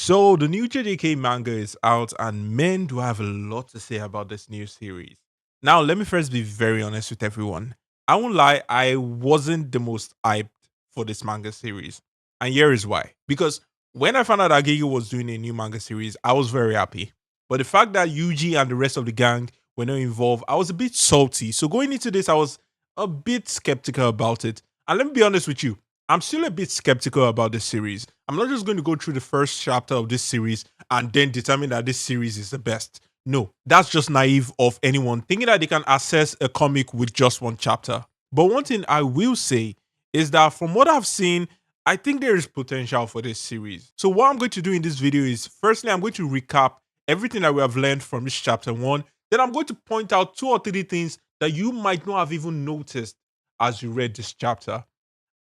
So the new JJK manga is out, and men do have a lot to say about this new series. Now, let me first be very honest with everyone. I won't lie, I wasn't the most hyped for this manga series. And here is why. Because when I found out that Gege was doing a new manga series, I was very happy. But the fact that Yuji and the rest of the gang were not involved, I was a bit salty. So going into this, I was a bit skeptical about it. And let me be honest with you, I'm still a bit skeptical about this series. I'm not just going to go through the first chapter of this series and then determine that this series is the best. No, that's just naive of anyone thinking that they can assess a comic with just one chapter. But one thing I will say is that from what I've seen, I think there is potential for this series. So what I'm going to do in this video is, firstly, I'm going to recap everything that we have learned from this chapter 1. Then I'm going to point out 2 or 3 things that you might not have even noticed as you read this chapter.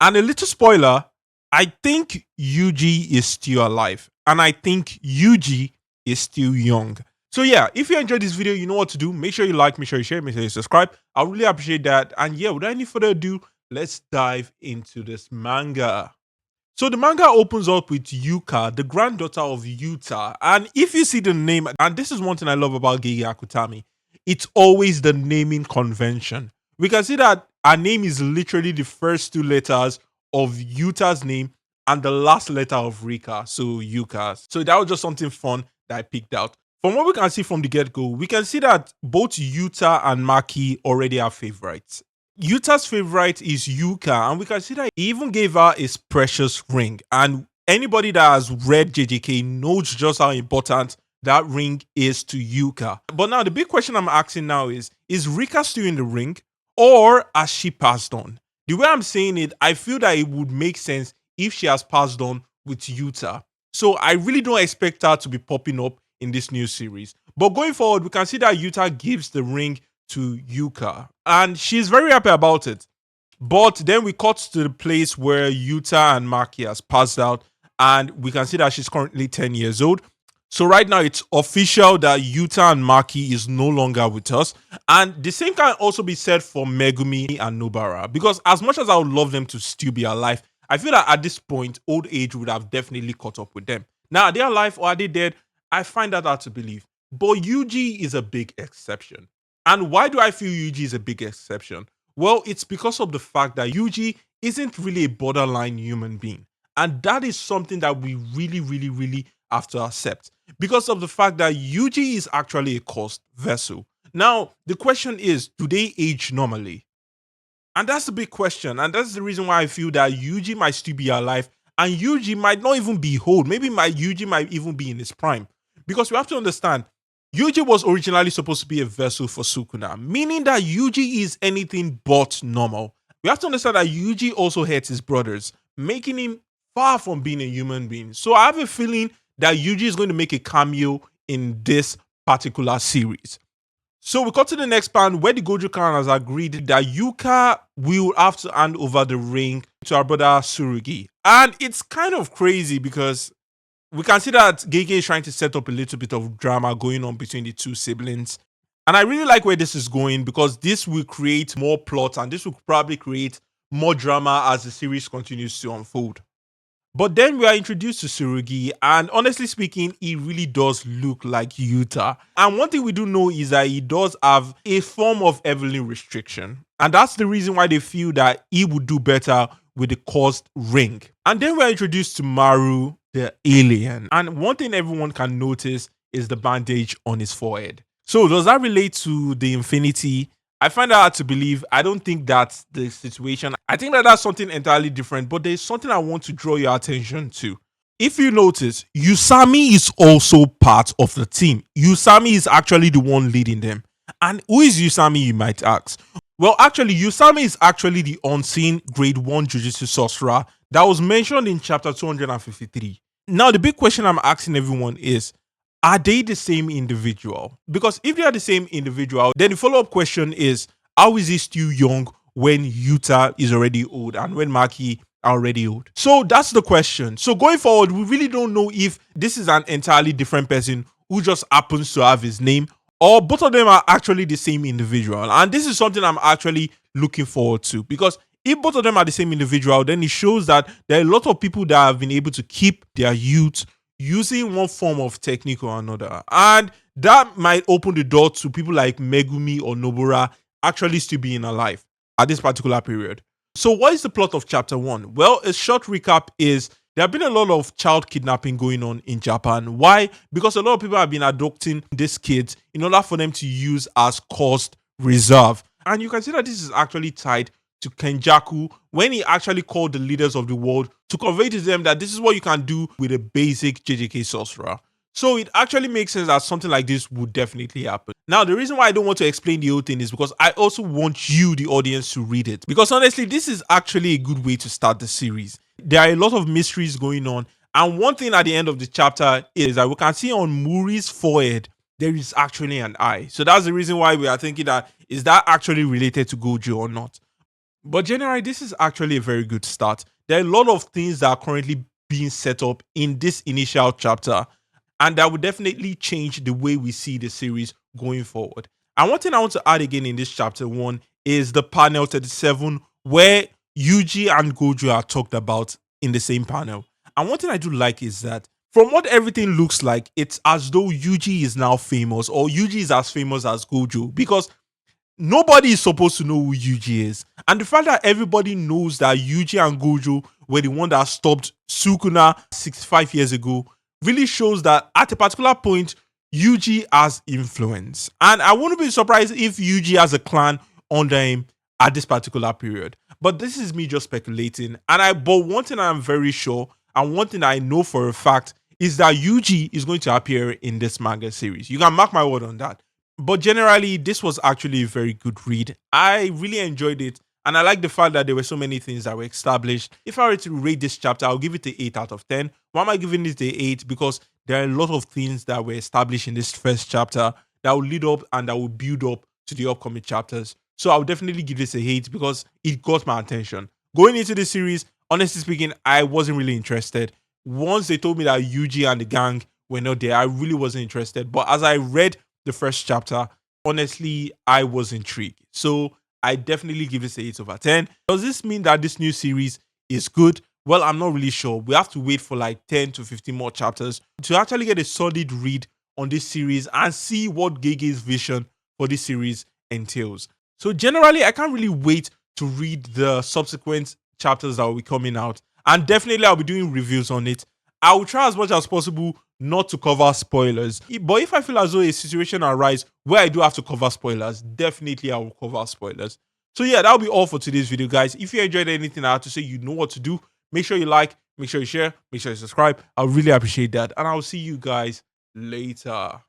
And a little spoiler, I think Yuji is still alive. And I think Yuji is still young. So yeah, if you enjoyed this video, you know what to do. Make sure you like, make sure you share, make sure you subscribe. I really appreciate that. And yeah, without any further ado, let's dive into this manga. So the manga opens up with Yuka, the granddaughter of Yuta. And if you see the name, and this is one thing I love about Gege Akutami, it's always the naming convention. We can see that her name is literally the first 2 letters of Yuta's name and the last letter of Rika, so Yuka. So that was just something fun that I picked out. From what we can see from the get-go, we can see that both Yuta and Maki already have favorites. Yuta's favorite is Yuka, and we can see that he even gave her his precious ring. And anybody that has read JJK knows just how important that ring is to Yuka. But now the big question I'm asking now is Rika still in the ring, or has she passed on? The way I'm saying it, I feel that it would make sense if she has passed on with Yuta. So I really don't expect her to be popping up in this new series. But going forward, we can see that Yuta gives the ring to Yuka, and she's very happy about it. But then we cut to the place where Yuta and Maki has passed out, and we can see that she's currently 10 years old. So right now it's official that Yuta and Maki is no longer with us. And the same can also be said for Megumi and Nobara. Because as much as I would love them to still be alive, I feel that at this point, old age would have definitely caught up with them. Now, are they alive or are they dead? I find that hard to believe. But Yuji is a big exception. And why do I feel Yuji is a big exception? Well, it's because of the fact that Yuji isn't really a borderline human being. And that is something that we really have to accept, because of the fact that Yuji is actually a cursed vessel. Now, the question is, do they age normally? And that's the big question. And that's the reason why I feel that Yuji might still be alive, and Yuji might not even be old. Maybe Yuji might even be in his prime. Because we have to understand, Yuji was originally supposed to be a vessel for Sukuna, meaning that Yuji is anything but normal. We have to understand that Yuji also hates his brothers, making him far from being a human being. So I have a feeling that Yuji is going to make a cameo in this particular series. So we cut to the next pan where the Gojo clan has agreed that Yuka will have to hand over the ring to our brother Tsurugi. And it's kind of crazy because we can see that Gege is trying to set up a little bit of drama going on between the 2 siblings. And I really like where this is going, because this will create more plot and this will probably create more drama as the series continues to unfold. But then we are introduced to Tsurugi, and honestly speaking, he really does look like Yuta. And one thing we do know is that he does have a form of heavenly restriction. And that's the reason why they feel that he would do better with the cursed ring. And then we are introduced to Maru, the alien. And one thing everyone can notice is the bandage on his forehead. So does that relate to the Infinity? I find that hard to believe. I don't think that's the situation. I think that that's something entirely different, but there's something I want to draw your attention to. If you notice, Usami is also part of the team. Usami is actually the one leading them. And who is Usami, you might ask? Well, actually, Usami is actually the unseen grade 1 Jujutsu sorcerer that was mentioned in chapter 253. Now, the big question I'm asking everyone is, are they the same individual? Because if they are the same individual, then the follow-up question is, how is he still young when Yuta is already old and when Maki are already old? So that's the question. So going forward, we really don't know if this is an entirely different person who just happens to have his name, or both of them are actually the same individual. And this is something I'm actually looking forward to, because if both of them are the same individual, then it shows that there are a lot of people that have been able to keep their youth, using one form of technique or another. And that might open the door to people like Megumi or Nobura actually still being alive at this particular period. So, what is the plot of chapter 1? Well, a short recap is there have been a lot of child kidnapping going on in Japan. Why? Because a lot of people have been adopting these kids in order for them to use as cost reserve. And you can see that this is actually tied to Kenjaku when he actually called the leaders of the world to convey to them that this is what you can do with a basic JJK sorcerer. So it actually makes sense that something like this would definitely happen. Now, the reason why I don't want to explain the whole thing is because I also want you, the audience, to read it. Because honestly, this is actually a good way to start the series. There are a lot of mysteries going on. And one thing at the end of the chapter is that we can see on Muri's forehead, there is actually an eye. So that's the reason why we are thinking that is that actually related to Gojo or not. But generally, this is actually a very good start. There are a lot of things that are currently being set up in this initial chapter, and that will definitely change the way we see the series going forward. And one thing I want to add again in this chapter 1 is the panel 37, where Yuji and Gojo are talked about in the same panel. And one thing I do like is that from what everything looks like, it's as though Yuji is now famous, or Yuji is as famous as Gojo, because nobody is supposed to know who Yuji is. And the fact that everybody knows that Yuji and Gojo were the one that stopped Sukuna 65 years ago really shows that at a particular point, Yuji has influence. And I wouldn't be surprised if Yuji has a clan under him at this particular period. But this is me just speculating. But one thing I'm very sure, and one thing I know for a fact, is that Yuji is going to appear in this manga series. You can mark my word on that. But generally, this was actually a very good read. I really enjoyed it. And I like the fact that there were so many things that were established. If I were to rate this chapter, I'll give it an 8 out of 10. Why am I giving it an 8? Because there are a lot of things that were established in this first chapter that will lead up and that will build up to the upcoming chapters. So I'll definitely give this a 8 because it got my attention. Going into this series, honestly speaking, I wasn't really interested. Once they told me that Yuji and the gang were not there, I really wasn't interested. But as I read the first chapter, honestly, I was intrigued. So I definitely give this a 8 over 10. Does this mean that this new series is good? Well, I'm not really sure. We have to wait for like 10 to 15 more chapters to actually get a solid read on this series and see what Gege's vision for this series entails. So generally, I can't really wait to read the subsequent chapters that will be coming out. And definitely, I'll be doing reviews on it. I will try as much as possible not to cover spoilers. But if I feel as though a situation arises where I do have to cover spoilers, definitely I will cover spoilers. So yeah, that'll be all for today's video, guys. If you enjoyed anything I had to say, you know what to do. Make sure you like, make sure you share, make sure you subscribe. I really appreciate that. And I'll see you guys later.